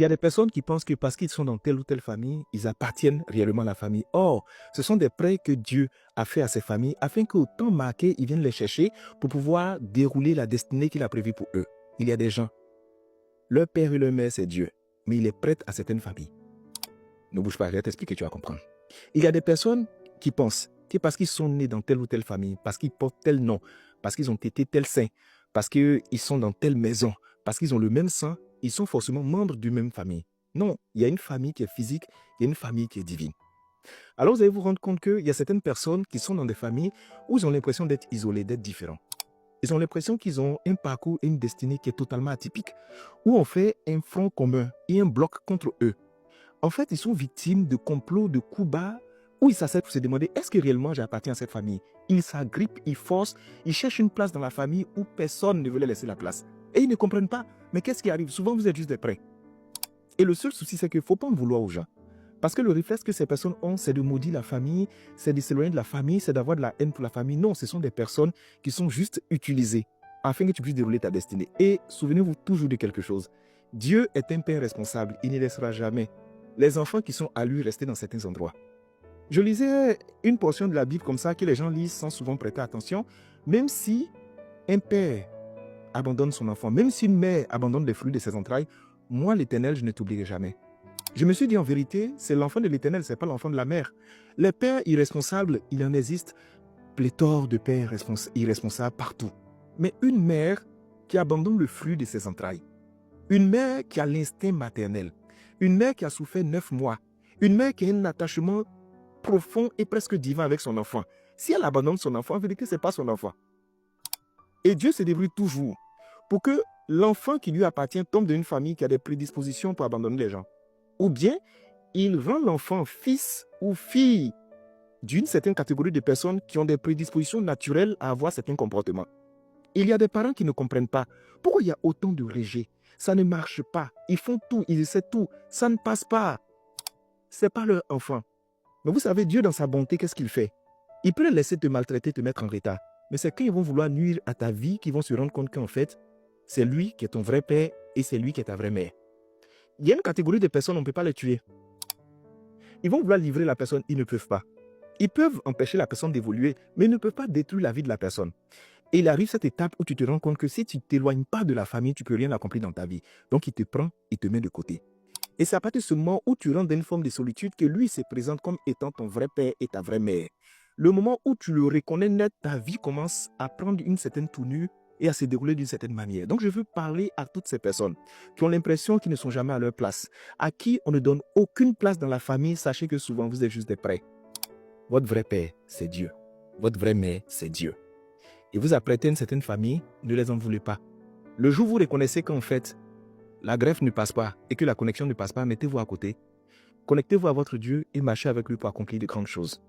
Il y a des personnes qui pensent que parce qu'ils sont dans telle ou telle famille, ils appartiennent réellement à la famille. Or, ce sont des prêts que Dieu a fait à ces familles afin qu'au temps marqué, ils viennent les chercher pour pouvoir dérouler la destinée qu'il a prévue pour eux. Il y a des gens, leur père et leur mère, c'est Dieu, mais il est prête à certaines familles. Ne bouge pas, je vais t'expliquer, tu vas comprendre. Il y a des personnes qui pensent que parce qu'ils sont nés dans telle ou telle famille, parce qu'ils portent tel nom, parce qu'ils ont été tel saint, parce qu'ils sont dans telle maison, parce qu'ils ont le même sang, ils sont forcément membres d'une même famille. Non, il y a une famille qui est physique, il y a une famille qui est divine. Alors vous allez vous rendre compte qu'il y a certaines personnes qui sont dans des familles où ils ont l'impression d'être isolés, d'être différents. Ils ont l'impression qu'ils ont un parcours et une destinée qui est totalement atypique, où on fait un front commun et un bloc contre eux. En fait, ils sont victimes de complots, de coups bas, où ils s'asseyent pour se demander est-ce que réellement j'appartiens à cette famille. Ils s'agrippent, ils forcent, ils cherchent une place dans la famille où personne ne veut leur laisser la place. Et ils ne comprennent pas. Mais qu'est-ce qui arrive? Souvent, vous êtes juste des prêts. Et le seul souci, c'est qu'il ne faut pas en vouloir aux gens. Parce que le réflexe que ces personnes ont, c'est de maudire la famille, c'est de s'éloigner de la famille, c'est d'avoir de la haine pour la famille. Non, ce sont des personnes qui sont juste utilisées afin que tu puisses dérouler ta destinée. Et souvenez-vous toujours de quelque chose. Dieu est un père responsable. Il ne laissera jamais les enfants qui sont à lui rester dans certains endroits. Je lisais une portion de la Bible comme ça que les gens lisent sans souvent prêter attention. Même si un père abandonne son enfant, même si une mère abandonne les fruits de ses entrailles, moi l'Éternel, je ne t'oublierai jamais. Je me suis dit en vérité, c'est l'enfant de l'Éternel, ce n'est pas l'enfant de la mère. Les pères irresponsables, il en existe pléthore de pères irresponsables partout. Mais une mère qui abandonne le fruit de ses entrailles, une mère qui a l'instinct maternel, une mère qui a souffert 9 mois, une mère qui a un attachement profond et presque divin avec son enfant. Si elle abandonne son enfant, en vérité, ce n'est pas son enfant. Et Dieu se débrouille toujours pour que l'enfant qui lui appartient tombe d'une famille qui a des prédispositions pour abandonner les gens. Ou bien, il rend l'enfant fils ou fille d'une certaine catégorie de personnes qui ont des prédispositions naturelles à avoir certains comportements. Il y a des parents qui ne comprennent pas. Pourquoi il y a autant de rejets? Ça ne marche pas. Ils font tout, ils essaient tout. Ça ne passe pas. Ce n'est pas leur enfant. Mais vous savez, Dieu dans sa bonté, qu'est-ce qu'il fait? Il peut les laisser te maltraiter, te mettre en retard. Mais c'est quand ils vont vouloir nuire à ta vie qu'ils vont se rendre compte qu'en fait, c'est lui qui est ton vrai père et c'est lui qui est ta vraie mère. Il y a une catégorie de personnes, on ne peut pas les tuer. Ils vont vouloir livrer la personne, ils ne peuvent pas. Ils peuvent empêcher la personne d'évoluer, mais ils ne peuvent pas détruire la vie de la personne. Et il arrive cette étape où tu te rends compte que si tu ne t'éloignes pas de la famille, tu ne peux rien accomplir dans ta vie. Donc il te prend, il te met de côté. Et c'est à partir de ce moment où tu rentres dans une forme de solitude que lui se présente comme étant ton vrai père et ta vraie mère. Le moment où tu le reconnais net, ta vie commence à prendre une certaine tournure et à se dérouler d'une certaine manière. Donc je veux parler à toutes ces personnes qui ont l'impression qu'ils ne sont jamais à leur place, à qui on ne donne aucune place dans la famille. Sachez que souvent vous êtes juste des prêts. Votre vrai père, c'est Dieu. Votre vraie mère, c'est Dieu. Et vous apprêtez une certaine famille, ne les en voulez pas. Le jour où vous reconnaissez qu'en fait, la greffe ne passe pas et que la connexion ne passe pas, mettez-vous à côté. Connectez-vous à votre Dieu et marchez avec lui pour accomplir de grandes choses.